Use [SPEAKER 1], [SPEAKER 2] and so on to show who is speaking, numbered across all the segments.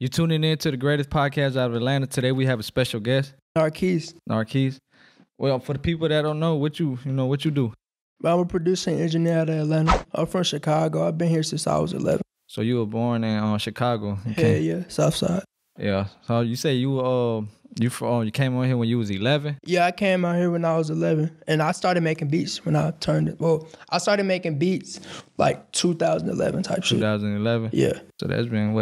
[SPEAKER 1] You tuning in to the greatest podcast out of Atlanta. Today we have a special guest.
[SPEAKER 2] Narquise.
[SPEAKER 1] Well, for the people that don't know, what you do?
[SPEAKER 2] I'm a producer and engineer out of Atlanta. I'm from Chicago. I've been here since I was 11.
[SPEAKER 1] So you were born in Chicago.
[SPEAKER 2] Yeah, South Side.
[SPEAKER 1] Yeah. So you say you came on here when you was 11?
[SPEAKER 2] Yeah, I came out here when I was 11, and I started making beats when I I started making beats like 2011 type shit.
[SPEAKER 1] 2011?
[SPEAKER 2] Yeah.
[SPEAKER 1] So that's been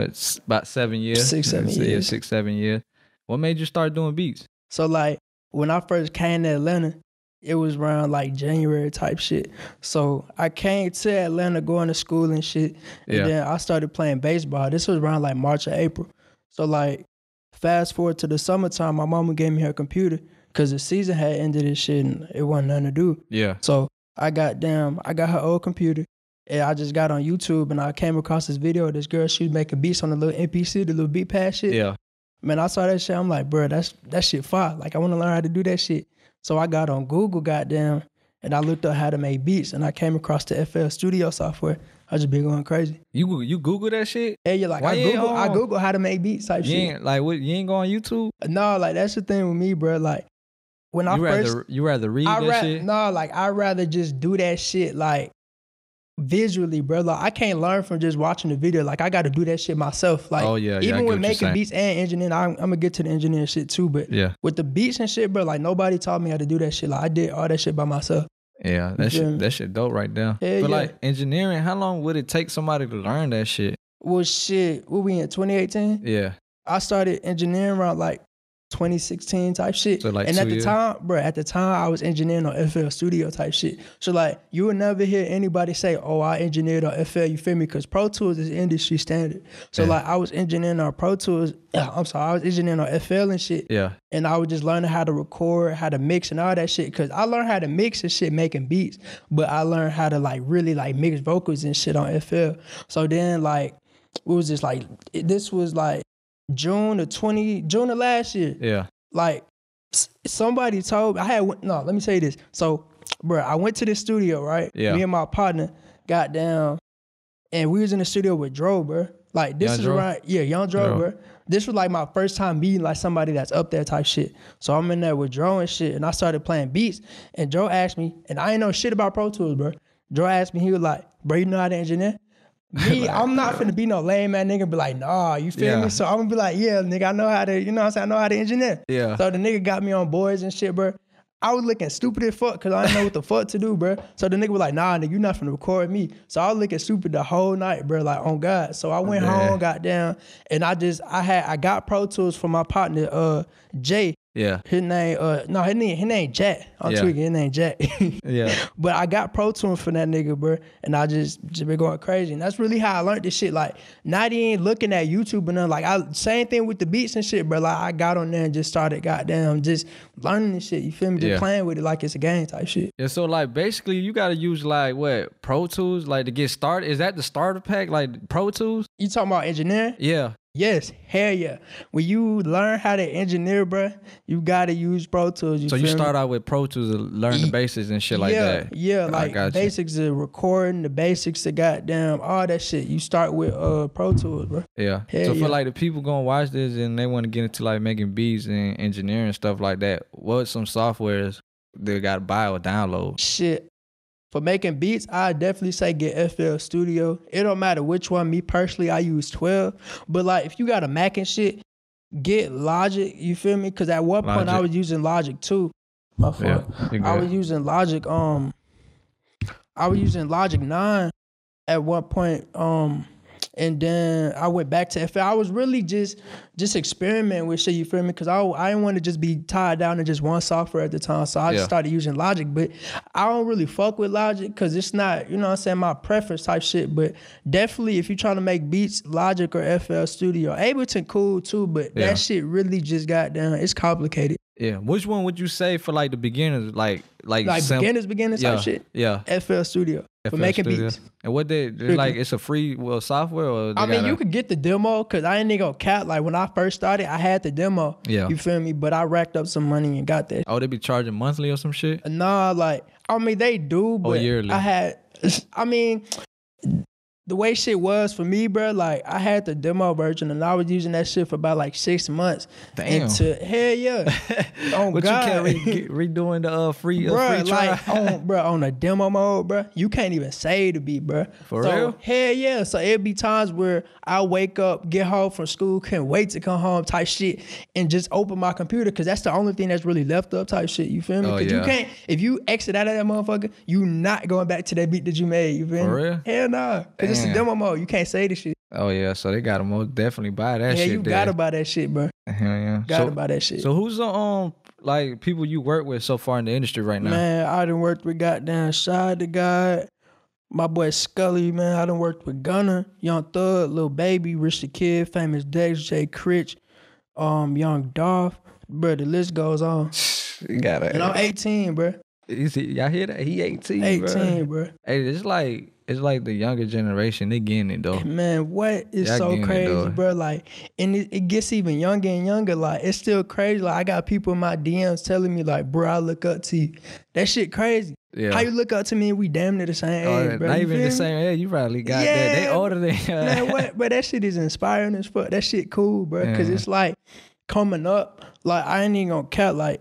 [SPEAKER 1] about 7 years?
[SPEAKER 2] 7 years.
[SPEAKER 1] Yeah, 6, 7 years. What made you start doing beats?
[SPEAKER 2] So like when I first came to Atlanta, it was around like January type shit. So I came to Atlanta going to school and shit, and then I started playing baseball. This was around like March or April. So like fast forward to the summertime, my mama gave me her computer because the season had ended and shit and it wasn't nothing to do.
[SPEAKER 1] Yeah.
[SPEAKER 2] So I got her old computer and I just got on YouTube and I came across this video of this girl. She was making beats on the little NPC, the little beat pad shit.
[SPEAKER 1] Yeah.
[SPEAKER 2] Man, I saw that shit. I'm like, bro, that shit fire. Like I want to learn how to do that shit. So I got on Google, goddamn, and I looked up how to make beats and I came across the FL Studio software. I just been going crazy.
[SPEAKER 1] You Google that shit?
[SPEAKER 2] Yeah, you're like, I Google how to make beats type shit.
[SPEAKER 1] You ain't go on YouTube?
[SPEAKER 2] No, like that's the thing with me, bro. Like when
[SPEAKER 1] you rather read that shit?
[SPEAKER 2] No, like I'd rather just do that shit like visually, bro. Like I can't learn from just watching the video. Like I got to do that shit myself. Like even with making beats and engineering, I'm gonna get to the engineering shit too. But with the beats and shit, bro, like nobody taught me how to do that shit. Like I did all that shit by myself.
[SPEAKER 1] Yeah, that shit dope right there. But like engineering, how long would it take somebody to learn that shit?
[SPEAKER 2] Well, shit, what we in 2018?
[SPEAKER 1] Yeah.
[SPEAKER 2] I started engineering around like 2016 type shit.
[SPEAKER 1] So like
[SPEAKER 2] and
[SPEAKER 1] 2
[SPEAKER 2] at
[SPEAKER 1] years?
[SPEAKER 2] the time I was engineering on FL Studio type shit. So like you would never hear anybody say, oh, I engineered on FL, you feel me? Because Pro Tools is industry standard. So like I was engineering on Pro Tools, I was engineering on FL and shit.
[SPEAKER 1] Yeah.
[SPEAKER 2] And I was just learning how to record, how to mix and all that shit. Cause I learned how to mix and shit making beats, but I learned how to like really like mix vocals and shit on FL. So then like, what was this like? This was like June of last year.
[SPEAKER 1] Yeah.
[SPEAKER 2] Like somebody told me, let me say this. So, bro, I went to the studio, right?
[SPEAKER 1] Yeah.
[SPEAKER 2] Me and my partner got down and we was in the studio with Dro, bro. Like this Young Dro, bro. This was like my first time meeting like somebody that's up there type shit. So I'm in there with Dro and shit and I started playing beats and Dro asked me, and I ain't know shit about Pro Tools, bro. Dro asked me, he was like, bro, you know how to engineer? Me, I'm not finna be no lame man nigga, be like, nah, you feel me? So I'm gonna be like, yeah, nigga, I know how to, you know what I'm saying? I know how to engineer.
[SPEAKER 1] Yeah.
[SPEAKER 2] So the nigga got me on boards and shit, bro. I was looking stupid as fuck because I didn't know what the fuck to do, bro. So the nigga was like, nah, nigga, you not finna record me. So I was looking stupid the whole night, bro, like on God. So I went home, got down, and I got Pro Tools from my partner, Jay.
[SPEAKER 1] Yeah.
[SPEAKER 2] His name Jack. I'm tweaking, his name Jack.
[SPEAKER 1] Yeah.
[SPEAKER 2] But I got Pro Tools from that nigga, bro. And I just been going crazy. And that's really how I learned this shit. Like, not even looking at YouTube and nothing. Like, same thing with the beats and shit, bro. Like, I got on there and just started, goddamn, just learning this shit. You feel me? Just playing with it like it's a game type shit.
[SPEAKER 1] Yeah, so like basically you gotta use like what, Pro Tools, like to get started? Is that the starter pack, like Pro Tools?
[SPEAKER 2] You talking about engineering?
[SPEAKER 1] Yeah.
[SPEAKER 2] Yes, hell yeah. When you learn how to engineer, bro, you gotta use Pro Tools.
[SPEAKER 1] So you start out with Pro Tools to learn the basics and shit like that.
[SPEAKER 2] Yeah, like basics of recording, the basics of goddamn, all that shit. You start with Pro Tools, bro.
[SPEAKER 1] Yeah. So for like the people gonna watch this and they want to get into like making beats and engineering and stuff like that, what's some softwares they gotta buy or download?
[SPEAKER 2] Shit. For making beats, I definitely say get FL Studio. It don't matter which one. Me personally, I use 12. But like, if you got a Mac and shit, get Logic. You feel me? Because at one point I was using Logic too. My fault. I was using Logic. I was using Logic 9 at one point. And then I went back to FL. I was really just experimenting with shit, you feel me? Because I didn't want to just be tied down to just one software at the time. So I just started using Logic. But I don't really fuck with Logic because it's not, you know what I'm saying, my preference type shit. But definitely if you're trying to make beats, Logic or FL Studio. Ableton cool too, but that shit really just got down. It's complicated.
[SPEAKER 1] Yeah. Which one would you say for like the beginners, like
[SPEAKER 2] beginners type shit?
[SPEAKER 1] Yeah.
[SPEAKER 2] FL Studio. For making beats.
[SPEAKER 1] And what it's a free software? Or
[SPEAKER 2] I mean, you could get the demo because I ain't gonna cap. Like when I first started, I had the demo.
[SPEAKER 1] Yeah.
[SPEAKER 2] You feel me? But I racked up some money and got that.
[SPEAKER 1] Oh, they be charging monthly or some shit?
[SPEAKER 2] Nah, like, I mean, they do, but
[SPEAKER 1] yearly.
[SPEAKER 2] the the way shit was for me, bro, like I had the demo version and I was using that shit for about like 6 months.
[SPEAKER 1] Damn.
[SPEAKER 2] Hell yeah. Oh
[SPEAKER 1] But
[SPEAKER 2] God.
[SPEAKER 1] you can't redoing the free
[SPEAKER 2] Bruh,
[SPEAKER 1] free trial.
[SPEAKER 2] like on a demo mode, bruh, you can't even save the beat, bruh.
[SPEAKER 1] For real?
[SPEAKER 2] Hell yeah. So it'd be times where I wake up, get home from school, can't wait to come home type shit, and just open my computer because that's the only thing that's really left up type shit. You feel me?
[SPEAKER 1] Oh,
[SPEAKER 2] Because
[SPEAKER 1] yeah.
[SPEAKER 2] you can't, if you exit out of that motherfucker, you not going back to that beat that you made. You feel
[SPEAKER 1] For
[SPEAKER 2] me?
[SPEAKER 1] real?
[SPEAKER 2] Hell nah. Because it's a
[SPEAKER 1] Damn.
[SPEAKER 2] demo mode. You can't save the shit.
[SPEAKER 1] Oh yeah, so they gotta most definitely buy that
[SPEAKER 2] Yeah,
[SPEAKER 1] shit.
[SPEAKER 2] you
[SPEAKER 1] there.
[SPEAKER 2] gotta buy that shit, bruh.
[SPEAKER 1] Hell yeah.
[SPEAKER 2] Gotta buy that shit.
[SPEAKER 1] So who's the like people you work with so far in the industry right now?
[SPEAKER 2] Man, I done worked with goddamn Shy the God, my boy Scully, man. I done worked with Gunner, Young Thug, Lil Baby, Rich the Kid, Famous Dex, Jay Critch, Young Dolph. Bro, the list goes on.
[SPEAKER 1] You got it.
[SPEAKER 2] And I'm 18, bro.
[SPEAKER 1] Y'all hear that? He 18,
[SPEAKER 2] 18,
[SPEAKER 1] bro.
[SPEAKER 2] bro.
[SPEAKER 1] Hey, it's like the younger generation. They getting it though.
[SPEAKER 2] Man, what is
[SPEAKER 1] Y'all
[SPEAKER 2] so
[SPEAKER 1] getting it,
[SPEAKER 2] crazy,
[SPEAKER 1] though.
[SPEAKER 2] bro? Like, and it gets even younger and younger. Like, it's still crazy. Like, I got people in my DMs telling me, like, bro, I look up to you. That shit crazy.
[SPEAKER 1] Yeah.
[SPEAKER 2] How you look up to me and we damn near the same age, bro?
[SPEAKER 1] Not
[SPEAKER 2] You
[SPEAKER 1] even
[SPEAKER 2] feel
[SPEAKER 1] the
[SPEAKER 2] me?
[SPEAKER 1] same. Yeah, you probably got
[SPEAKER 2] Yeah.
[SPEAKER 1] that. They older than
[SPEAKER 2] Man, what? But that shit is inspiring as fuck. That shit cool, bro. Because
[SPEAKER 1] Yeah.
[SPEAKER 2] it's like coming up. Like, I ain't even gonna cap. Like,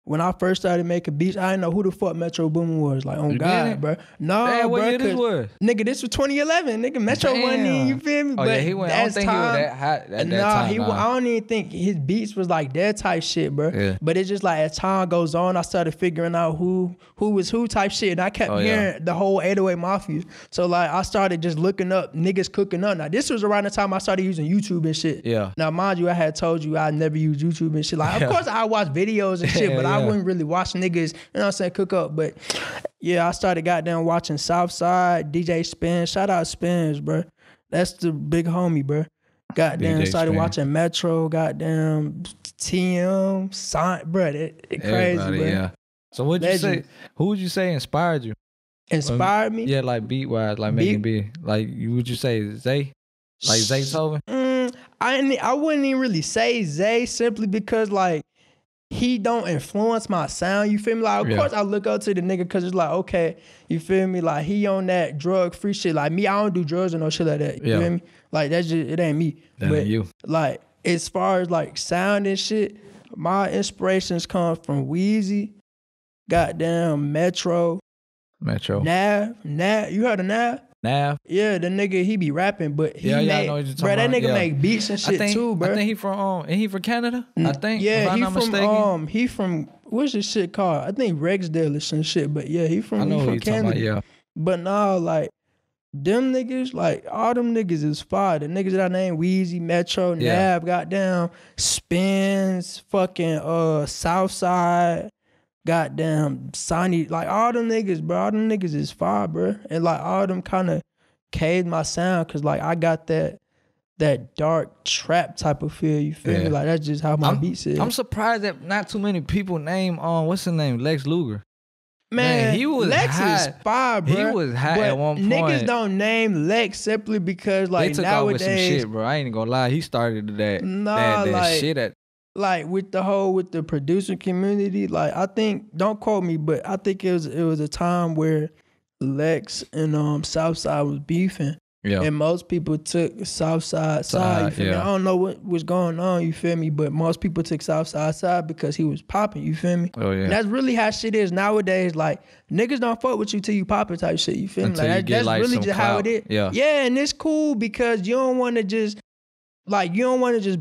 [SPEAKER 2] when I first started making beats, I didn't know who the fuck Metro Boomin was. Like, on
[SPEAKER 1] You
[SPEAKER 2] God,
[SPEAKER 1] didn't?
[SPEAKER 2] bro. No,
[SPEAKER 1] Damn, what
[SPEAKER 2] bro.
[SPEAKER 1] year this
[SPEAKER 2] 'cause-
[SPEAKER 1] was?
[SPEAKER 2] Nigga, this was 2011. Nigga, Metro wasn't in, you feel me?
[SPEAKER 1] Oh yeah, he went. I don't
[SPEAKER 2] as
[SPEAKER 1] think he was
[SPEAKER 2] time-
[SPEAKER 1] that hot at that
[SPEAKER 2] Nah,
[SPEAKER 1] time.
[SPEAKER 2] I don't even think his beats was like that type shit, bro.
[SPEAKER 1] Yeah.
[SPEAKER 2] But it's just like as time goes on, I started figuring out who was who type shit. And I kept
[SPEAKER 1] Oh, yeah.
[SPEAKER 2] hearing the whole 808 Mafia. So like I started just looking up niggas cooking up. Now this was around the time I started using YouTube and shit.
[SPEAKER 1] Yeah.
[SPEAKER 2] Now mind you, I had told you I never used YouTube and shit. Like of course I watch videos and shit, but I
[SPEAKER 1] Yeah.
[SPEAKER 2] wouldn't really watch niggas, you know what I'm saying, cook up. But yeah, I started goddamn watching Southside, DJ Spin. Shout out Spins, bro. That's the big homie, bro. Goddamn,
[SPEAKER 1] DJ
[SPEAKER 2] started
[SPEAKER 1] Spin.
[SPEAKER 2] watching Metro, goddamn TM, bro. It crazy,
[SPEAKER 1] Everybody,
[SPEAKER 2] bro.
[SPEAKER 1] yeah. So what'd you
[SPEAKER 2] Legend.
[SPEAKER 1] say? Who would you say inspired you?
[SPEAKER 2] Inspired me.
[SPEAKER 1] Yeah, like beat wise, like making beat. Like would you say Zay? Like Zay Tovin?
[SPEAKER 2] I wouldn't even really say Zay simply because like he don't influence my sound. You feel me? Like of
[SPEAKER 1] Yeah.
[SPEAKER 2] course I look up to the nigga because it's like okay, you feel me? Like he on that drug free shit. Like me, I don't do drugs or no shit like that. You
[SPEAKER 1] Yeah.
[SPEAKER 2] feel me? Like that's just it ain't me.
[SPEAKER 1] That
[SPEAKER 2] but
[SPEAKER 1] ain't you.
[SPEAKER 2] like as far as like sound and shit, my inspirations come from Wheezy, goddamn Metro, Nav. You heard of Nav?
[SPEAKER 1] Nav.
[SPEAKER 2] Yeah, the nigga he be rapping, but he
[SPEAKER 1] Yeah, I
[SPEAKER 2] make,
[SPEAKER 1] know what you're talking
[SPEAKER 2] bro, that
[SPEAKER 1] about,
[SPEAKER 2] nigga
[SPEAKER 1] yeah.
[SPEAKER 2] make beats and shit too, bro.
[SPEAKER 1] I think he from ain't he from Canada? I think. if
[SPEAKER 2] Yeah,
[SPEAKER 1] I'm
[SPEAKER 2] he
[SPEAKER 1] not
[SPEAKER 2] from
[SPEAKER 1] mistaken.
[SPEAKER 2] he from what's this shit called? I think Rexdale or some shit, but yeah, he
[SPEAKER 1] I
[SPEAKER 2] from
[SPEAKER 1] know
[SPEAKER 2] he
[SPEAKER 1] who
[SPEAKER 2] from
[SPEAKER 1] you talking
[SPEAKER 2] Canada.
[SPEAKER 1] about. Yeah.
[SPEAKER 2] But nah, like them niggas, like all them niggas is fire. The niggas that I named Wheezy, Metro,
[SPEAKER 1] Yeah.
[SPEAKER 2] Nav, goddamn Spins, fucking Southside, goddamn Sonny, like all them niggas, bro. All them niggas is fire, bro. And like all them kind of caved my sound, cause like I got that dark trap type of feel. You feel me?
[SPEAKER 1] Yeah.
[SPEAKER 2] Like that's just how my beats is.
[SPEAKER 1] I'm surprised that not too many people name what's his name? Lex Luger.
[SPEAKER 2] Man,
[SPEAKER 1] he was
[SPEAKER 2] Lex
[SPEAKER 1] hot.
[SPEAKER 2] is fire, bro.
[SPEAKER 1] He was hot
[SPEAKER 2] but
[SPEAKER 1] at one point.
[SPEAKER 2] Niggas don't name Lex simply because
[SPEAKER 1] They
[SPEAKER 2] like
[SPEAKER 1] took off
[SPEAKER 2] nowadays,
[SPEAKER 1] with some shit, bro. I ain't gonna lie. He started that
[SPEAKER 2] Nah,
[SPEAKER 1] that
[SPEAKER 2] like-
[SPEAKER 1] shit at
[SPEAKER 2] like with the producer community, like I think, don't quote me, but I think it was a time where Lex and Southside was beefing.
[SPEAKER 1] yeah.
[SPEAKER 2] And most people took Southside side. You feel me?
[SPEAKER 1] yeah.
[SPEAKER 2] I don't know what was going on, you feel me? But most people took Southside side because he was popping, you feel me?
[SPEAKER 1] Oh yeah.
[SPEAKER 2] And that's really how shit is nowadays. Like niggas don't fuck with you till you popping type shit. You feel me?
[SPEAKER 1] Until
[SPEAKER 2] Like
[SPEAKER 1] you get,
[SPEAKER 2] that's
[SPEAKER 1] like,
[SPEAKER 2] really
[SPEAKER 1] some
[SPEAKER 2] just how it
[SPEAKER 1] clout.
[SPEAKER 2] is.
[SPEAKER 1] Yeah.
[SPEAKER 2] Yeah, and it's cool because you don't want to just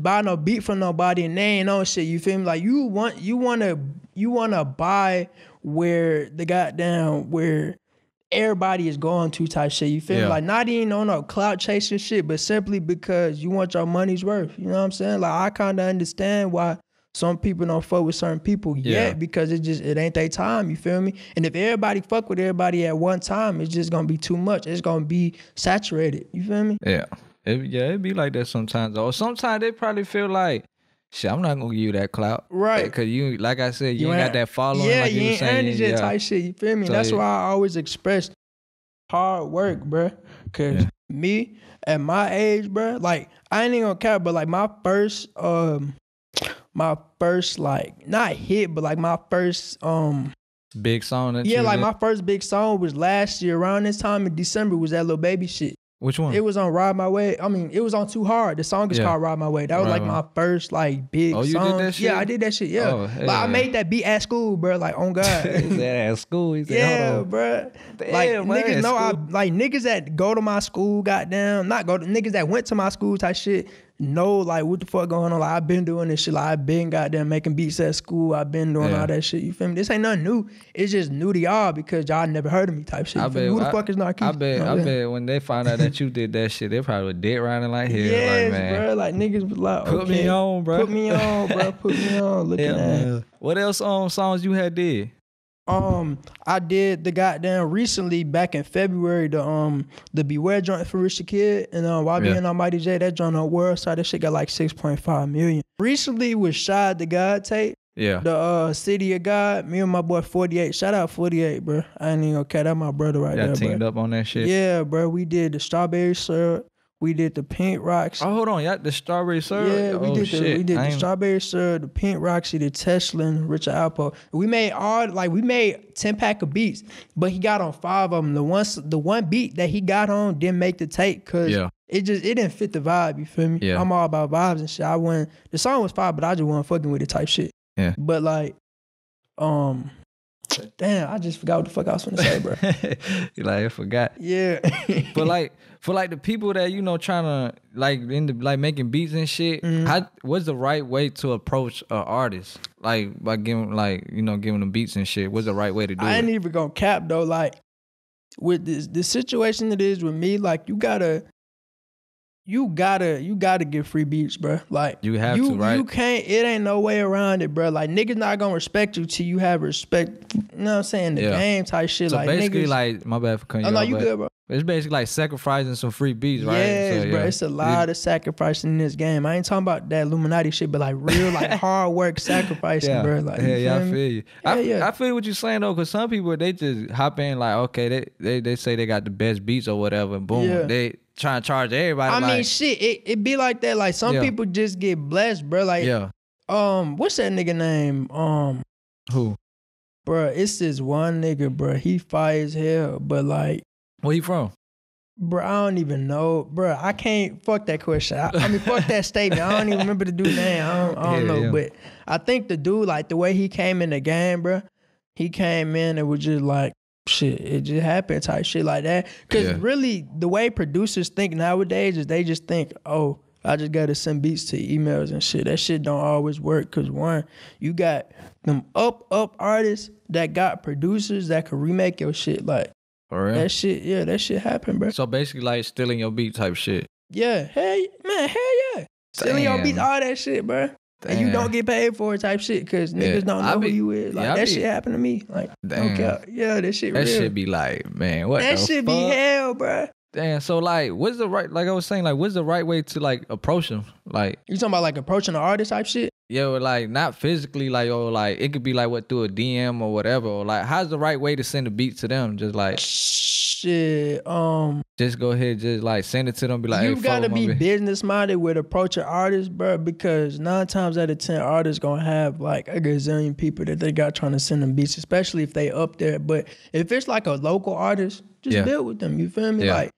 [SPEAKER 2] buy no beat from nobody and they ain't on shit. You feel me? Like you wanna buy where the goddamn where everybody is going to type shit. You feel me?
[SPEAKER 1] Yeah.
[SPEAKER 2] Like not even on no clout chasing shit, but simply because you want your money's worth. You know what I'm saying? Like I kinda understand why some people don't fuck with certain people yet because it ain't their time, you feel me? And if everybody fuck with everybody at one time, it's just gonna be too much. It's gonna be saturated. You feel me?
[SPEAKER 1] Yeah. It be like that sometimes. Or sometimes they probably feel like, shit, I'm not gonna give you that clout.
[SPEAKER 2] Right.
[SPEAKER 1] Because you, like I said, you ain't got that following.
[SPEAKER 2] Yeah,
[SPEAKER 1] like
[SPEAKER 2] you
[SPEAKER 1] you
[SPEAKER 2] ain't
[SPEAKER 1] saying.
[SPEAKER 2] earned it type shit. You feel me?
[SPEAKER 1] So,
[SPEAKER 2] That's
[SPEAKER 1] yeah.
[SPEAKER 2] why I always express hard work, bruh. Cause me at my age, bruh, like I ain't even gonna care, but like my first like not hit, but like my first
[SPEAKER 1] Big song that
[SPEAKER 2] yeah,
[SPEAKER 1] you
[SPEAKER 2] like
[SPEAKER 1] did?
[SPEAKER 2] my first big song was last year around this time in December was that Lil Baby shit.
[SPEAKER 1] Which one?
[SPEAKER 2] It was on Ride My Way. I mean, it was on Too Hard. The song is called Ride My Way. That was like my first like big song.
[SPEAKER 1] Oh, you did that shit?
[SPEAKER 2] Yeah, I did that shit. Yeah.
[SPEAKER 1] Oh,
[SPEAKER 2] like I made that beat at school, bro. Like on God.
[SPEAKER 1] He said at school. He said,
[SPEAKER 2] yeah,
[SPEAKER 1] hold on.
[SPEAKER 2] bro.
[SPEAKER 1] Damn,
[SPEAKER 2] Like
[SPEAKER 1] man,
[SPEAKER 2] niggas know
[SPEAKER 1] school.
[SPEAKER 2] like niggas that go to my school, goddamn, not go to niggas that went to my school type shit. Know like what the fuck going on. Like I've been doing this shit. Like I've been goddamn making beats at school. I've been doing all that shit. You feel me? This ain't nothing new. It's just new to y'all because y'all never heard of me type shit. Who the fuck is Narquise?
[SPEAKER 1] I bet when they found out that you did that shit, they probably were dead riding like hell.
[SPEAKER 2] Yes,
[SPEAKER 1] like, man,
[SPEAKER 2] bro. Like niggas was like,
[SPEAKER 1] put me on, bro.
[SPEAKER 2] Put me on, bro. Put me on. Look at that.
[SPEAKER 1] What else songs you had did?
[SPEAKER 2] I did the goddamn recently back in February the Beware joint for Rich the Kid and YB and Almighty J, that joint on World Side, that shit got like 6.5 million. Recently was Shad the God tape.
[SPEAKER 1] Yeah.
[SPEAKER 2] The City of God, me and my boy 48. Shout out 48, bro. I ain't even gonna cat, that my brother right there, bro.
[SPEAKER 1] Y'all teamed up on that shit?
[SPEAKER 2] Yeah, bro. We did the Strawberry Syrup. We did the Pink Rocks.
[SPEAKER 1] Oh, hold on. Y'all the Strawberry Syrup?
[SPEAKER 2] Yeah, we did the Strawberry Syrup, the Pink Roxy, the Teslin, Richard Alpo. We made 10-pack of beats, but he got on 5 of them. The one beat that he got on didn't make the tape because it didn't fit the vibe, you feel me?
[SPEAKER 1] Yeah.
[SPEAKER 2] I'm all about vibes and shit. The song was fire, but I just wasn't fucking with it type shit.
[SPEAKER 1] Yeah.
[SPEAKER 2] But like, damn, I just forgot what the fuck I was gonna say, bro.
[SPEAKER 1] You like, I forgot.
[SPEAKER 2] Yeah.
[SPEAKER 1] But like, for like the people that, you know, trying to like making beats and shit, what's the right way to approach an artist? Like by giving them beats and shit. What's the right way to do it?
[SPEAKER 2] I ain't even gonna cap though. Like with the situation it is with me, like you gotta get free beats, bro. Like
[SPEAKER 1] you have to, right?
[SPEAKER 2] You can't. It ain't no way around it, bro. Like niggas not gonna respect you till you have respect. You know what I'm saying? The game type shit.
[SPEAKER 1] So
[SPEAKER 2] like
[SPEAKER 1] basically,
[SPEAKER 2] niggas,
[SPEAKER 1] like my bad for cutting you off.
[SPEAKER 2] No, you good, bro.
[SPEAKER 1] It's basically like sacrificing some free beats, right?
[SPEAKER 2] Yes, bro. It's a lot of sacrificing in this game. I ain't talking about that Illuminati shit, but like real, like hard work sacrificing, bro. Like,
[SPEAKER 1] I feel you.
[SPEAKER 2] I
[SPEAKER 1] feel what you're saying though, because some people they just hop in like, okay, they say they got the best beats or whatever, and boom, they trying to charge everybody.
[SPEAKER 2] I mean, shit, it be like that. Like some people just get blessed, bro. Like, what's that nigga name?
[SPEAKER 1] Who?
[SPEAKER 2] Bro, it's this one nigga, bro. He fire as hell, but like,
[SPEAKER 1] where you from?
[SPEAKER 2] Bro, I don't even know. Bro, I can't, fuck that question. I mean, fuck that statement. I don't even remember the dude's name. I don't know. Yeah. But I think the dude, like the way he came in the game, bro, he came in and was just like, shit, it just happened type shit like that. Because really, the way producers think nowadays is they just think, oh, I just got to send beats to emails and shit. That shit don't always work because one, you got them up artists that got producers that could remake your shit. Like,
[SPEAKER 1] for real?
[SPEAKER 2] that shit happened, bro.
[SPEAKER 1] So basically like stealing your beat type shit.
[SPEAKER 2] Yeah, hell yeah. Stealing your beats, all that shit, bro. Damn. And you don't get paid for it type shit because niggas don't know who you is. Like that shit happened to me. Like, yeah, that shit real.
[SPEAKER 1] That shit be like, man, what
[SPEAKER 2] that
[SPEAKER 1] the
[SPEAKER 2] shit
[SPEAKER 1] fuck?
[SPEAKER 2] be hell, bro.
[SPEAKER 1] Damn, so like, what's the right, like I was saying, like, what's the right way to like approach them? Like,
[SPEAKER 2] you talking about like approaching the artist type shit?
[SPEAKER 1] Yeah, or like not physically, like, or like it could be like what, through a DM or whatever, or like how's the right way to send a beat to them? Just like
[SPEAKER 2] shit,
[SPEAKER 1] just go ahead, just like send it to them, be like,
[SPEAKER 2] you
[SPEAKER 1] hey,
[SPEAKER 2] gotta be business minded with approaching artists, bro, because 9 times out of 10 artists gonna have like a gazillion people that they got trying to send them beats, especially if they up there. But if it's like a local artist, just build with them, you feel me? Yeah. Like,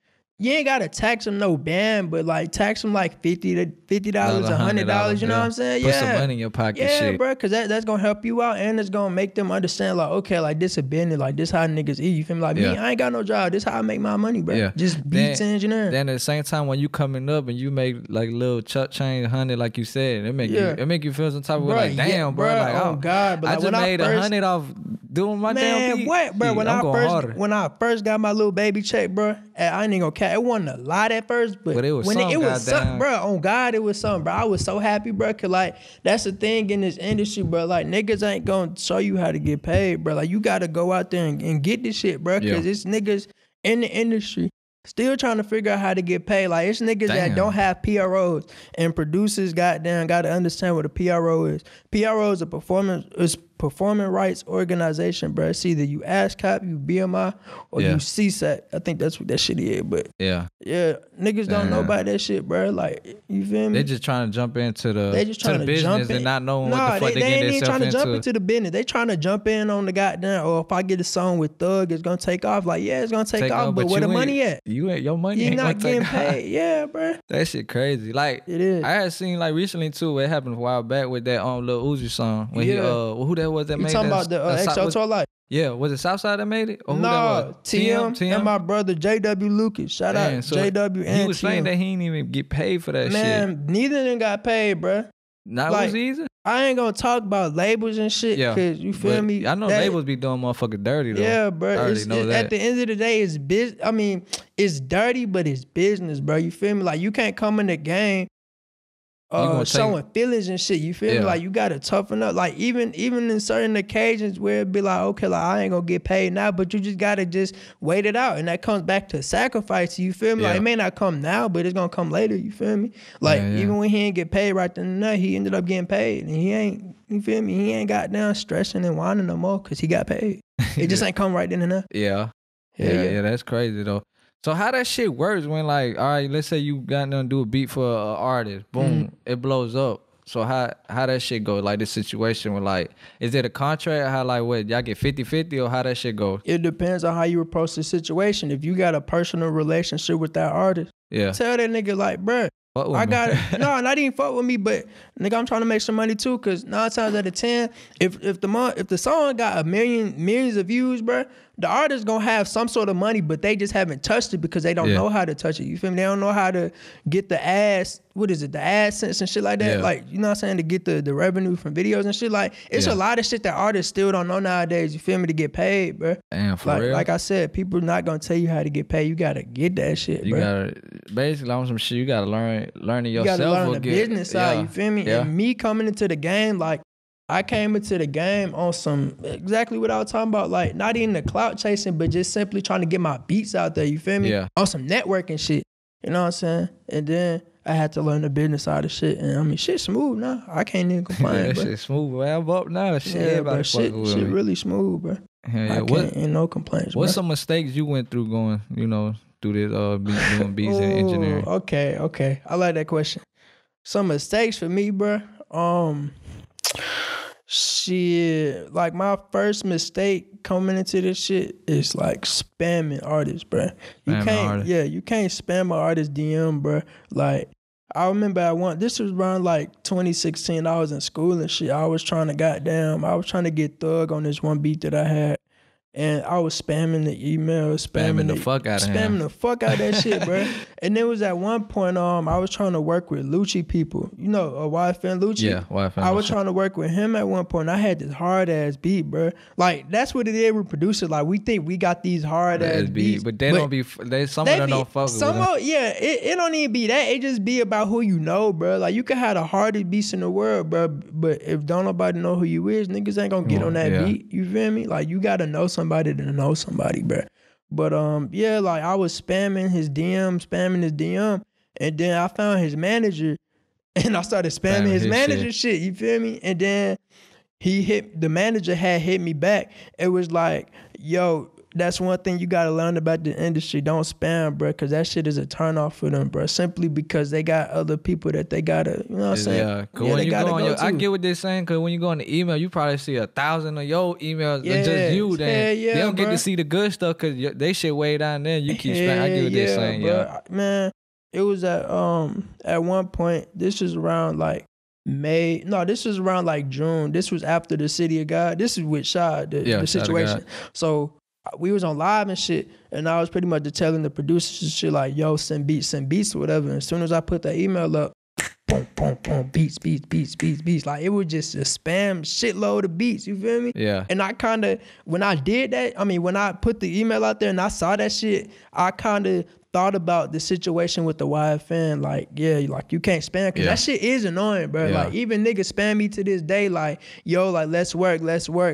[SPEAKER 2] you ain't gotta tax them no band, but like tax them like $50, $100. You know what I'm saying?
[SPEAKER 1] Put some money in your pocket.
[SPEAKER 2] Yeah,
[SPEAKER 1] shit.
[SPEAKER 2] bro, because that's gonna help you out and it's gonna make them understand like, okay, like this a business, like this how niggas eat. You feel me? Like me, I ain't got no job. This how I make my money, bro. Yeah. Just beats and engineering.
[SPEAKER 1] Then at the same time, when you coming up and you make like little chuck change 100, like you said, it make you feel some type of way like, damn, bro. Like,
[SPEAKER 2] oh God, but
[SPEAKER 1] I
[SPEAKER 2] like,
[SPEAKER 1] just made 100 off doing my damn beat.
[SPEAKER 2] What, bro? When I first got my little baby check, bro, I ain't even gonna cat. It wasn't a lot at first, but
[SPEAKER 1] it was
[SPEAKER 2] when
[SPEAKER 1] something,
[SPEAKER 2] it was something, bro. On God, it was something, bro. I was so happy, bro, cause like that's the thing in this industry, bro. Like niggas ain't gonna show you how to get paid, bro. Like you gotta go out there and get this shit, bro, cause it's niggas in the industry still trying to figure out how to get paid. Like it's niggas that don't have PROs, and producers goddamn gotta understand what a PRO is. PRO is a performance Performing Rights Organization, bro. It's either you ASCAP, you BMI, or you CSAC. I think that's what that shit is. But yeah, niggas don't know about that shit, bro. Like, you feel me?
[SPEAKER 1] They just trying to jump into the business and not knowing what the fuck they getting themselves into. They ain't trying to jump into
[SPEAKER 2] the business. They trying to jump in on the goddamn, or if I get a song with Thug, it's gonna take off. Like, yeah, it's gonna take off, but where the money at?
[SPEAKER 1] Your money ain't
[SPEAKER 2] not getting paid.
[SPEAKER 1] Off.
[SPEAKER 2] Yeah, bro.
[SPEAKER 1] That shit crazy. Like, it is. I had seen like recently too. It happened a while back with that Lil Uzi song when he who that was that made that?
[SPEAKER 2] You talking about the XO Tour Life?
[SPEAKER 1] Yeah, was it Southside that made it?
[SPEAKER 2] Or who that was? TM and my brother JW Lucas. Shout out so JW and
[SPEAKER 1] he was saying that he didn't even get paid for that shit.
[SPEAKER 2] Man, neither of them got paid, bro.
[SPEAKER 1] Not like, Uzi either?
[SPEAKER 2] I ain't gonna talk about labels and shit, cause you feel me?
[SPEAKER 1] I know labels be doing motherfucking dirty though.
[SPEAKER 2] Yeah, bro. At the end of the day, it's business. I mean, it's dirty, but it's business, bro. You feel me? Like, you can't come in the game showing feelings and shit. You feel me? Like, you gotta toughen up. Like, even in certain occasions where it be like, okay, like, I ain't gonna get paid now, but you just gotta just wait it out. And that comes back to sacrifice. You feel me? Like, it may not come now, but it's gonna come later. You feel me? Like, even when he ain't get paid right then and there, he ended up getting paid. And he ain't, you feel me? He ain't got down stressing and whining no more because he got paid. It just ain't come right then and there.
[SPEAKER 1] Yeah, that's crazy though. So how that shit works when, like, all right, let's say you got nothing to do a beat for an artist, boom, it blows up. So how that shit go? Like, this situation with, like, is it a contract? How, like, what, y'all get 50-50 or how that shit go?
[SPEAKER 2] It depends on how you approach the situation. If you got a personal relationship with that artist, tell that nigga, like, bruh, I got it. No, not even fuck with me, but nigga, I'm trying to make some money too. Cause 9 times out of 10, if the song got millions of views, bro, the artist gonna have some sort of money, but they just haven't touched it because they don't know how to touch it. You feel me? They don't know how to get the ads. What is it? The AdSense and shit like that. Like, you know what I'm saying? To get the revenue from videos and shit. Like, it's a lot of shit that artists still don't know nowadays. You feel me? To get paid, bro.
[SPEAKER 1] Damn, for real.
[SPEAKER 2] Like I said, people not gonna tell you how to get paid. You gotta get that shit, bro.
[SPEAKER 1] You gotta basically on some shit. You gotta learn it yourself.
[SPEAKER 2] You gotta learn the business side. You feel me? And me coming into the game, like, I came into the game on some exactly what I was talking about, like, not even the clout chasing, but just simply trying to get my beats out there, you feel me? Yeah. On some networking shit, you know what I'm saying? And then I had to learn the business side of shit, and I mean, shit smooth now. I can't even complain,
[SPEAKER 1] that shit smooth, man. I'm up now. Shit,
[SPEAKER 2] bro, shit really smooth, bro. Ain't no complaints,
[SPEAKER 1] What's some mistakes you went through going, you know, through this doing beats and engineering?
[SPEAKER 2] Okay. I like that question. Some mistakes for me, bro. Shit, like, my first mistake coming into this shit is like spamming artists, bro. You can't spam an artist DM, bro. Like, I remember this was around like 2016. I was in school and shit. I was trying to get Thug on this one beat that I had. And I was spamming the email, spamming
[SPEAKER 1] the fuck out
[SPEAKER 2] of that shit, bro. And it was at one point, I was trying to work with Lucci people. You know, YFN Lucci?
[SPEAKER 1] Yeah, YFN.
[SPEAKER 2] I was trying to work with him at one point. I had this hard ass beat, bro. Like, that's what it is with producers. Like, we think we got these hard ass beats.
[SPEAKER 1] But some of them don't fuck with them.
[SPEAKER 2] It don't even be that. It just be about who you know, bro. Like, you can have the hardest beats in the world, bro. But if don't nobody know who you is, niggas ain't gonna get on that beat. You feel me? Like, you gotta know somebody to know somebody, bro. But like, I was spamming his DM, and then I found his manager, and I started spamming his manager shit. You feel me? And then the manager had hit me back. It was like, yo, that's one thing you gotta learn about the industry. Don't spam, bro, because that shit is a turn off for them, bro. Simply because they got other people that they gotta, you know what I'm saying?
[SPEAKER 1] Yeah, cause when you go on I get what they're saying, because when you go on the email, you probably see 1,000 of your emails, just you. Then they don't get to see the good stuff because they shit way down there. You keep spamming. I get what they're saying,
[SPEAKER 2] bro. Man, it was at one point. This was around like May. No, this was around like June. This was after the City of God. This is with Shad, the situation. So we was on live and shit, and I was pretty much telling the producers and shit like, yo, send beats or whatever. And as soon as I put that email up, boom, boom, boom, beats. Like, it was just a spam shitload of beats, you feel me?
[SPEAKER 1] Yeah.
[SPEAKER 2] And I kind of, when I did that, when I put the email out there and I saw that shit, I kind of thought about the situation with the YFN, like, yeah, like you can't spam, because that shit is annoying, bro. Like, even niggas spam me to this day, like, yo, like, let's work,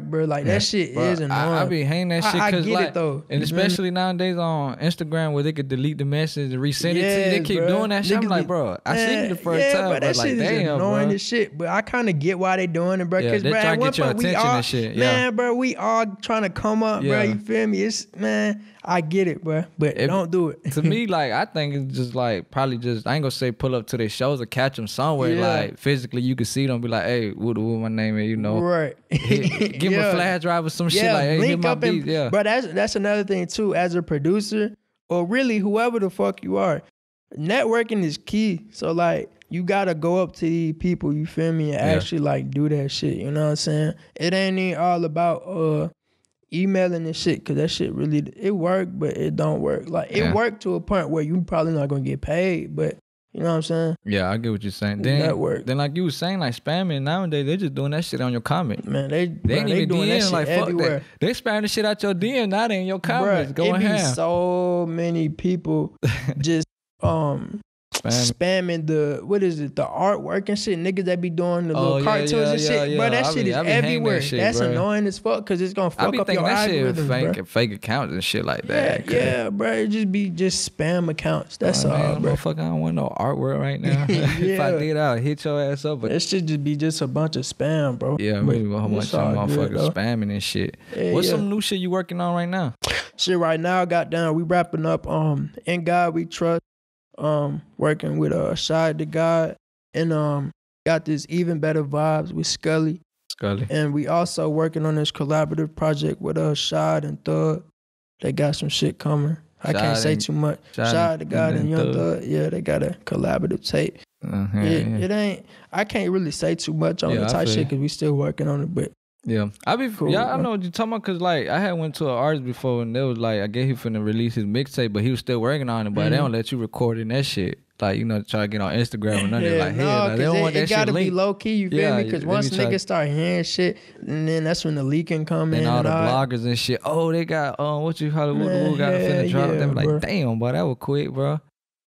[SPEAKER 2] bro. Like, that shit is annoying.
[SPEAKER 1] I be hating that shit, because,
[SPEAKER 2] I get
[SPEAKER 1] like,
[SPEAKER 2] it, though.
[SPEAKER 1] and especially nowadays on Instagram, where they could delete the message and resend it to you. They keep doing that shit. I'm like, bro, I seen it the first time,
[SPEAKER 2] but that
[SPEAKER 1] like,
[SPEAKER 2] shit is annoying as shit. But I kind of get why they doing it, bro. Because,
[SPEAKER 1] they
[SPEAKER 2] bro,
[SPEAKER 1] try
[SPEAKER 2] at
[SPEAKER 1] to
[SPEAKER 2] one
[SPEAKER 1] get your
[SPEAKER 2] point,
[SPEAKER 1] attention and shit.
[SPEAKER 2] Man, bro, we all trying to come up, bro. You feel me? It's, man, I get it, bro. But don't do it.
[SPEAKER 1] To me, like, I think it's just like probably just, I ain't gonna say pull up to their shows or catch them somewhere. Like, physically, you can see them, be like, hey, what my name is, you know?
[SPEAKER 2] Right.
[SPEAKER 1] Give them a flash drive or some shit, like, hey,
[SPEAKER 2] link
[SPEAKER 1] hit my
[SPEAKER 2] up
[SPEAKER 1] beat.
[SPEAKER 2] But that's another thing too. As a producer, or really whoever the fuck you are, networking is key. So like, you gotta go up to these people, you feel me, and actually like do that shit. You know what I'm saying? It ain't even all about emailing and shit, cause that shit really, it work, but it don't work. Like, it worked to a point where you probably not gonna get paid, but you know what I'm saying?
[SPEAKER 1] Yeah, I get what you're saying. Then like you was saying, like, spamming nowadays, they just doing that shit on your comment.
[SPEAKER 2] Man, they
[SPEAKER 1] ain't even
[SPEAKER 2] doing that
[SPEAKER 1] DM,
[SPEAKER 2] shit
[SPEAKER 1] like,
[SPEAKER 2] everywhere.
[SPEAKER 1] Fuck that. They spamming the shit out your DM, not in your comments. Going
[SPEAKER 2] it be
[SPEAKER 1] ham.
[SPEAKER 2] So many people just spamming the, what is it, the artwork and shit. Niggas that be doing the little cartoons and shit. Bro, that shit is everywhere. That's annoying as fuck, because it's gonna fuck up your algorithm, bro.
[SPEAKER 1] Fake accounts and shit like that.
[SPEAKER 2] Yeah, bro. It just be spam accounts. That's all,
[SPEAKER 1] man,
[SPEAKER 2] bro.
[SPEAKER 1] Motherfucker, I don't want no artwork right now. If I did, I'll hit your ass up. But
[SPEAKER 2] that shit just be a bunch of spam, bro.
[SPEAKER 1] Yeah, really a whole bunch of motherfuckers spamming and shit. What's some new shit you working on right now?
[SPEAKER 2] Shit right now, goddamn, we wrapping up In God We Trust. Working with Shad the God, and got this Even Better Vibes with Scully. And we also working on this collaborative project with Shad and Thug. They got some shit coming. I can't say too much. Shad the God and Young Thug, they got a collaborative tape. It ain't, I can't really say too much on the type shit, because we still working on it, but
[SPEAKER 1] I be cool. I know what you're talking about, because like I had went to an artist before, and they was like, I guess he finna release his mixtape, but he was still working on it, but they don't let you record in that shit. Like, you know, try to get on Instagram and nothing. Like, they don't want that shit. It gotta
[SPEAKER 2] be low key, you feel me? Because once niggas start hearing shit, and then that's when the leaking come in.
[SPEAKER 1] And all the bloggers and shit. Oh, they got what you call it? Who got finna drop? They be like, damn, boy, that was quick, bro.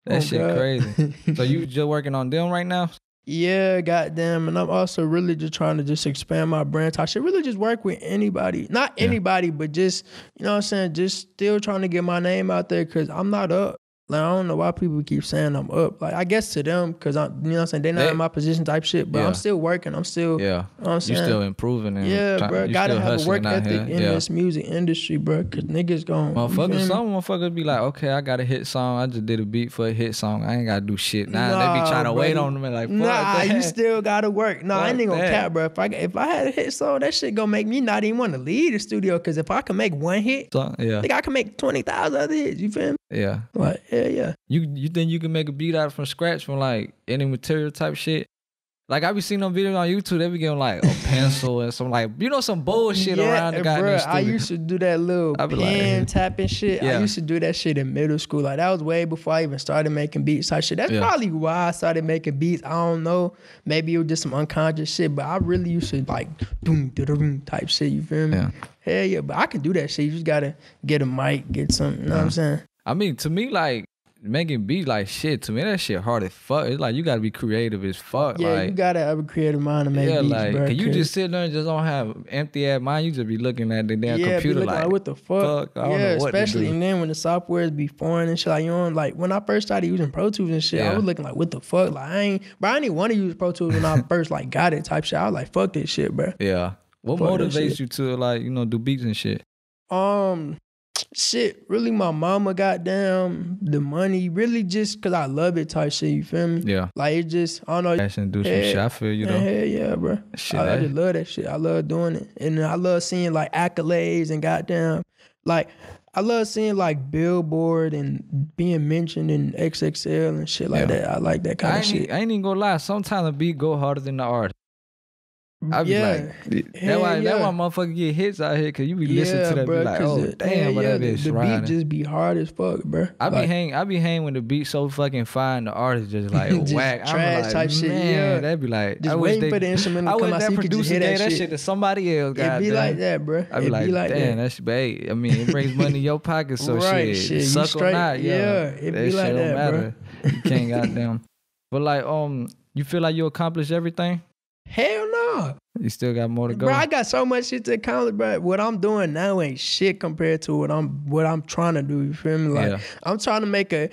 [SPEAKER 1] That shit crazy. So you just working on them right now?
[SPEAKER 2] Yeah, goddamn. And I'm also really just trying to just expand my brand. I should really just work with anybody. Not anybody, but just, you know what I'm saying? Just still trying to get my name out there, because I'm not up. Like, I don't know why people keep saying I'm up. Like, I guess to them, because I'm, you know what I'm saying, they not in my position type shit, but I'm still working. I'm still, you know what I'm saying?
[SPEAKER 1] You still improving. And
[SPEAKER 2] bro. Gotta have a work ethic in this music industry, bro, because niggas gon'.
[SPEAKER 1] Some motherfuckers be like, okay, I got a hit song. I just did a beat for a hit song. I ain't gotta do shit. Nah, they be trying to wait on them and like, fuck that.
[SPEAKER 2] You still gotta work. No, I ain't even gonna cap, bro. If I had a hit song, that shit gonna make me not even want to leave the studio, because if I can make one hit, I can make 20,000 other hits. You feel me?
[SPEAKER 1] Yeah.
[SPEAKER 2] Like, yeah.
[SPEAKER 1] You think you can make a beat out from scratch from like any material type shit? Like, I be seeing them videos on YouTube, they be getting like a pencil and some like, you know, some bullshit around the goddamn studio.
[SPEAKER 2] I used to do that little pen tapping shit. I used to do that shit in middle school. Like, that was way before I even started making beats type shit. That's probably why I started making beats. I don't know. Maybe it was just some unconscious shit, but I really used to like boom, da-da-boom type shit. You feel me? Hell yeah, but I can do that shit. You just gotta get a mic, get some, you know what I'm saying?
[SPEAKER 1] I mean, to me, like, making beats, like, shit, to me, that shit hard as fuck. It's like, you gotta be creative as fuck.
[SPEAKER 2] Yeah,
[SPEAKER 1] like,
[SPEAKER 2] you gotta have a creative mind to make beats,
[SPEAKER 1] like,
[SPEAKER 2] bro.
[SPEAKER 1] Can you just sit there and just don't have empty ass mind? You just be looking at the damn computer
[SPEAKER 2] be like, what the fuck?
[SPEAKER 1] I don't know what
[SPEAKER 2] especially,
[SPEAKER 1] to do.
[SPEAKER 2] And then when the softwares be foreign and shit, like, you know, like, when I first started using Pro Tools and shit, I was looking like, what the fuck? Like, I didn't even want to use Pro Tools when I first, like, got it type shit. I was like, fuck this shit, bro.
[SPEAKER 1] Yeah. What motivates you to, like, you know, do beats and shit?
[SPEAKER 2] Shit, really my mama, goddamn, the money, really just because I love it type shit, you feel me?
[SPEAKER 1] Yeah.
[SPEAKER 2] Like, it just, I don't know.
[SPEAKER 1] Passion, do some shit, I feel you, though.
[SPEAKER 2] Hell yeah, bro.
[SPEAKER 1] Shit,
[SPEAKER 2] I just love that shit. I love doing it. And I love seeing, like, accolades and goddamn, like, I love seeing, like, Billboard and being mentioned in XXL and shit like that. I like that kind of shit.
[SPEAKER 1] I ain't even gonna lie. Sometimes a beat go harder than the artist. I be like, that's why motherfucker get hits out here, cause you be listening to that,
[SPEAKER 2] bro,
[SPEAKER 1] be like, oh damn, but that bitch
[SPEAKER 2] the
[SPEAKER 1] riding.
[SPEAKER 2] beat just be hard as fuck, bro.
[SPEAKER 1] I be hanging when the beat so fucking fine, the artist just like
[SPEAKER 2] just
[SPEAKER 1] whack.
[SPEAKER 2] Trash
[SPEAKER 1] I'm like,
[SPEAKER 2] type shit.
[SPEAKER 1] Man, that'd be like,
[SPEAKER 2] just waiting for the instrumental to come out so you can just hear that shit
[SPEAKER 1] to somebody else.
[SPEAKER 2] It be like that, bro.
[SPEAKER 1] I be like, damn, that's bad. I mean, it brings money in your pocket, so shit, suck or not,
[SPEAKER 2] it be like that, bro.
[SPEAKER 1] You can't goddamn. But like, you feel like you accomplished everything?
[SPEAKER 2] Hell no.
[SPEAKER 1] You still got more to go.
[SPEAKER 2] Bro, I got so much shit to accomplish, bro. What I'm doing now ain't shit compared to what I'm trying to do. You feel me? Like I'm trying to make a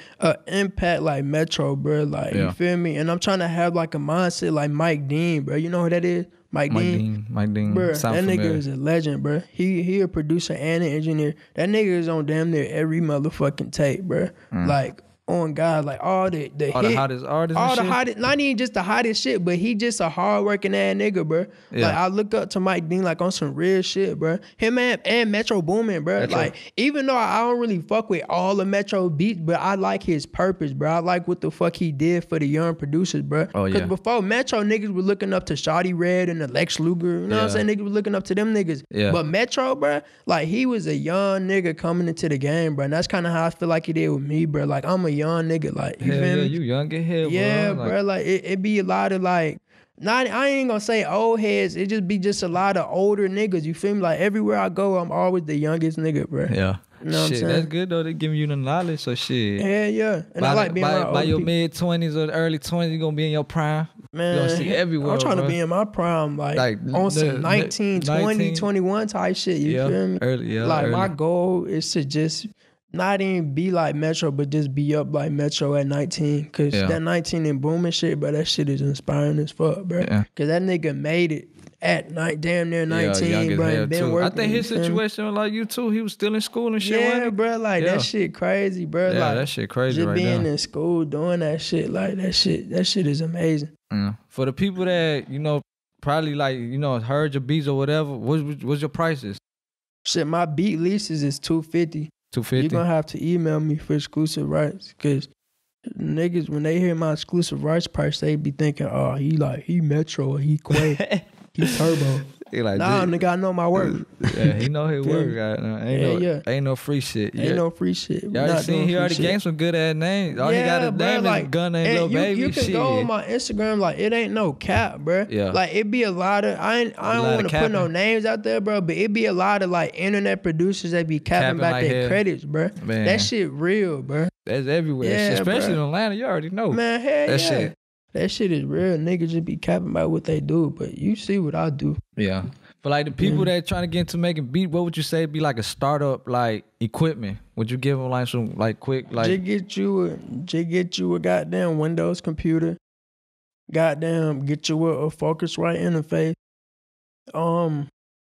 [SPEAKER 2] impact like Metro, bro. Like you feel me? And I'm trying to have like a mindset like Mike Dean, bro. You know who that is? Mike Dean.
[SPEAKER 1] Bro,
[SPEAKER 2] that nigga is a legend, bro. He a producer and an engineer. That nigga is on damn near every motherfucking tape, bro. Like on God, like all the
[SPEAKER 1] hottest artists,
[SPEAKER 2] all the hottest, not even just the hottest shit, but he just a hardworking ass nigga, bro. Like I look up to Mike Dean like on some real shit, bro. Him and Metro Boomin, bro. Like even though I don't really fuck with all the Metro beats, but I like his purpose, bro. I like what the fuck he did for the young producers, bro. Cause before Metro, niggas were looking up to Shawty Red and the Lex Luger, you know what I'm saying? Niggas were looking up to them niggas. But Metro, bro, like he was a young nigga coming into the game, bro. And that's kind of how I feel like he did with me, bro. Like I'm a young nigga, like you feel me?
[SPEAKER 1] You young as hell, bro.
[SPEAKER 2] Yeah, bro. Like it be a lot of like, I ain't gonna say old heads. It just be just a lot of older niggas. You feel me? Like everywhere I go, I'm always the youngest nigga, bro.
[SPEAKER 1] Yeah.
[SPEAKER 2] You know what I'm saying?
[SPEAKER 1] That's good though. They giving you the knowledge, so shit.
[SPEAKER 2] Yeah. And I like being around
[SPEAKER 1] by your
[SPEAKER 2] people.
[SPEAKER 1] mid-20s or early 20s, you gonna be in your prime.
[SPEAKER 2] Man,
[SPEAKER 1] you gonna see everywhere.
[SPEAKER 2] I'm trying
[SPEAKER 1] to
[SPEAKER 2] be in my prime, like on some 19, 20, 21 type shit. You feel me? My goal is to just not even be like Metro, but just be up like Metro at 19. Cause that 19 and booming shit, bro, that shit is inspiring as fuck, bro. Cause that nigga made it at damn near 19, bro. And been working,
[SPEAKER 1] I think his situation was like you too. He was still in school and shit.
[SPEAKER 2] Yeah, bro. Like that shit crazy, bro.
[SPEAKER 1] Yeah,
[SPEAKER 2] like
[SPEAKER 1] that shit crazy
[SPEAKER 2] just
[SPEAKER 1] right
[SPEAKER 2] being
[SPEAKER 1] now.
[SPEAKER 2] in school doing that shit, like that shit is amazing.
[SPEAKER 1] For the people that probably like heard your beats or whatever, what's your prices?
[SPEAKER 2] Shit, my beat leases is $250. You're gonna have to email me for exclusive rights, cause niggas when they hear my exclusive rights price, they be thinking, oh, he Metro or he Quay, he Turbo.
[SPEAKER 1] Like,
[SPEAKER 2] nah, nigga, I know my work.
[SPEAKER 1] Yeah, he know his work right now. Ain't no free shit.
[SPEAKER 2] Ain't no free shit.
[SPEAKER 1] Y'all already seen he already gained some good ass names. All he got his name is Gunna and Lil Baby.
[SPEAKER 2] You can go on my Instagram, like it ain't no cap, bro.
[SPEAKER 1] Yeah.
[SPEAKER 2] Like it be a lot of I don't want to put no names out there, bro, but it be a lot of like internet producers that be capping back like their credits, bro.
[SPEAKER 1] Man.
[SPEAKER 2] That shit real, bro.
[SPEAKER 1] That's everywhere.
[SPEAKER 2] Yeah,
[SPEAKER 1] especially in Atlanta, you already know.
[SPEAKER 2] Man, hell shit. That shit is real. Niggas just be capping about what they do, but you see what I do.
[SPEAKER 1] Yeah. For like the people that trying to get into making beat, what would you say be like a startup like equipment? Would you give them like some like quick like?
[SPEAKER 2] Just get you a goddamn Windows computer. Goddamn, get you a Focusrite interface.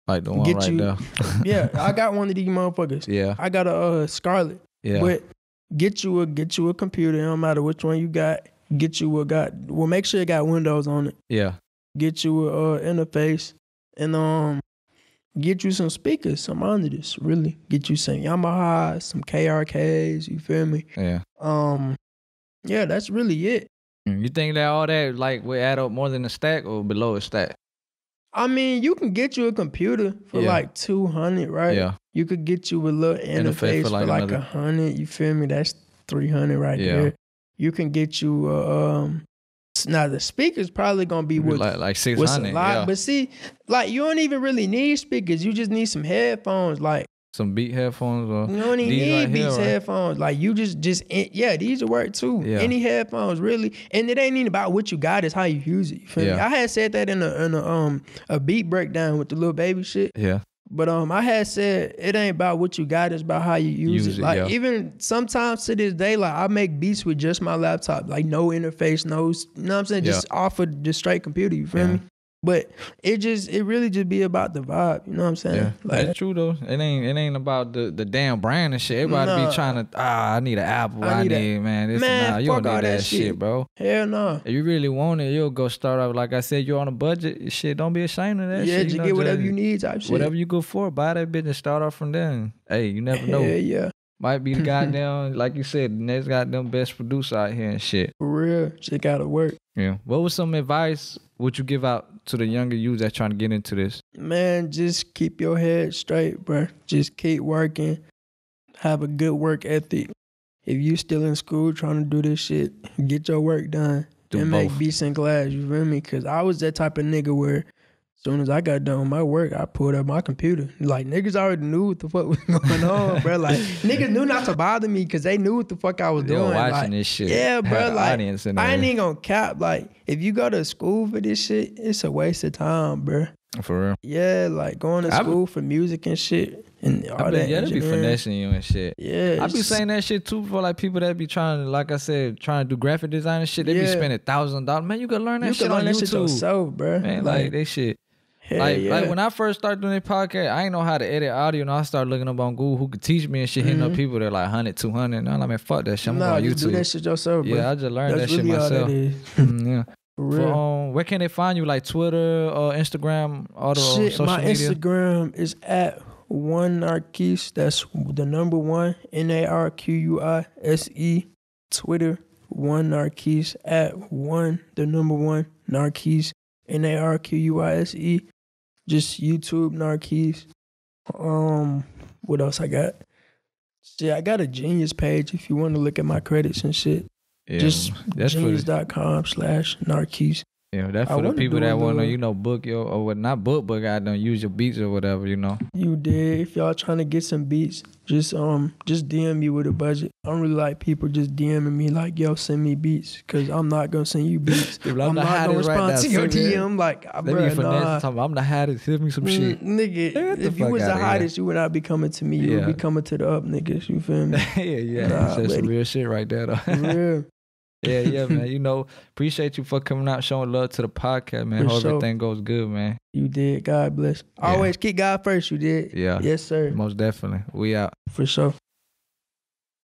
[SPEAKER 1] Like the one right there.
[SPEAKER 2] Yeah, I got one of these motherfuckers.
[SPEAKER 1] Yeah.
[SPEAKER 2] I got a Scarlett.
[SPEAKER 1] Yeah.
[SPEAKER 2] But get you a computer. It don't matter which one you got. Get you make sure it got Windows on it.
[SPEAKER 1] Yeah.
[SPEAKER 2] Get you a interface. And get you some speakers, some monitors, really. Get you some Yamahas, some KRKs, you feel me?
[SPEAKER 1] Yeah.
[SPEAKER 2] Yeah, that's really it.
[SPEAKER 1] You think that all that like will add up more than a stack or below a stack?
[SPEAKER 2] I mean, you can get you a computer for like $200, right?
[SPEAKER 1] Yeah.
[SPEAKER 2] You could get you a little interface for like $100, you feel me? That's $300 right there. You can get you now the speakers probably gonna be with
[SPEAKER 1] like 600,
[SPEAKER 2] but see, like you don't even really need speakers. You just need some headphones, like
[SPEAKER 1] some beat headphones. Or
[SPEAKER 2] you don't even need Beats headphones. Like you just these will work too.
[SPEAKER 1] Yeah.
[SPEAKER 2] Any headphones really, and it ain't even about what you got, it's how you use it. You feel me? I had said that in a beat breakdown with the Lil Baby shit.
[SPEAKER 1] Yeah.
[SPEAKER 2] But I had said it ain't about what you got, it's about how you use it. Like even sometimes to this day, like I make beats with just my laptop, like no interface, no, you know what I'm saying? Just off of the straight computer, you feel me? But it really just be about the vibe, you know what I'm saying?
[SPEAKER 1] Yeah,
[SPEAKER 2] like,
[SPEAKER 1] that's true though. It ain't about the damn brand and shit. Everybody be trying to I need an Apple. I need man. You don't need that shit, bro.
[SPEAKER 2] Hell no.
[SPEAKER 1] If you really want it, you'll go start off. Like I said, you're on a budget. Shit, don't be ashamed of that shit.
[SPEAKER 2] Yeah, just get whatever you need type shit.
[SPEAKER 1] Whatever you go for, buy that bitch and start off from there. Hey, you never know.
[SPEAKER 2] Yeah.
[SPEAKER 1] might be the goddamn, like you said, the next goddamn best producer out here and shit.
[SPEAKER 2] For real, shit gotta work.
[SPEAKER 1] Yeah. What was some advice would you give out to the younger youth that's trying to get into this?
[SPEAKER 2] Man, just keep your head straight, bro. Just keep working. Have a good work ethic. If you still in school trying to do this shit, get your work done. And make beats in class, you feel me? Because I was that type of nigga where as soon as I got done with my work, I pulled up my computer. Like, niggas already knew what the fuck was going on, bro. Like, niggas knew not to bother me because they knew what the fuck I was doing.
[SPEAKER 1] Watching
[SPEAKER 2] like,
[SPEAKER 1] this shit.
[SPEAKER 2] Yeah, bro. Like, I ain't even gonna cap. Like, if you go to school for this shit, it's a waste of time, bro.
[SPEAKER 1] For real?
[SPEAKER 2] Yeah, like going to school for music and shit. And all that.
[SPEAKER 1] Yeah, they be finessing you and shit.
[SPEAKER 2] Yeah.
[SPEAKER 1] I be saying that shit too for like people that be trying to, like I said, trying to do graphic design and shit. They be spending $1,000. Man, you can learn that shit on YouTube.
[SPEAKER 2] Shit yourself, bro.
[SPEAKER 1] Man, like they shit. Like when I first started doing this podcast, I ain't know how to edit audio, and I started looking up on Google who could teach me and shit, hitting up people that like 100, 200. And I'm like, man, fuck that shit. I'm going on YouTube.
[SPEAKER 2] Do that shit yourself, bro.
[SPEAKER 1] Yeah, I just learned that shit
[SPEAKER 2] really
[SPEAKER 1] myself.
[SPEAKER 2] All that is.
[SPEAKER 1] Yeah.
[SPEAKER 2] For real.
[SPEAKER 1] Where can they find you? Like Twitter or Instagram, all the social
[SPEAKER 2] my
[SPEAKER 1] media?
[SPEAKER 2] Instagram is at one Narquise. That's the number one, Narquise. Twitter, one Narquise, at one, the number one, Narquise, Narquise. Just YouTube Narquise. What else I got? Shit, I got a Genius page if you want to look at my credits and shit.
[SPEAKER 1] Yeah,
[SPEAKER 2] just genius.com/Narquise.
[SPEAKER 1] Yeah, that's for the people that want to, book your, or not book, but I don't use your beats or whatever,
[SPEAKER 2] You did. If y'all trying to get some beats, just DM me with a budget. I don't really like people just DMing me like, yo, send me beats, because I'm not going to send you beats. I'm not going to respond to your DM. Like, bro, nah.
[SPEAKER 1] I'm the hottest. Send me some shit.
[SPEAKER 2] Nigga, if you was the hottest, you would not be coming to me. You would be coming to the up niggas. You feel me?
[SPEAKER 1] yeah. That's some real shit right there, though.
[SPEAKER 2] For real.
[SPEAKER 1] Yeah, man. Appreciate you for coming out, showing love to the podcast, man. Hope everything goes good, man.
[SPEAKER 2] You did. God bless. Always keep God first, you did.
[SPEAKER 1] Yeah.
[SPEAKER 2] Yes, sir.
[SPEAKER 1] Most definitely. We out.
[SPEAKER 2] For sure.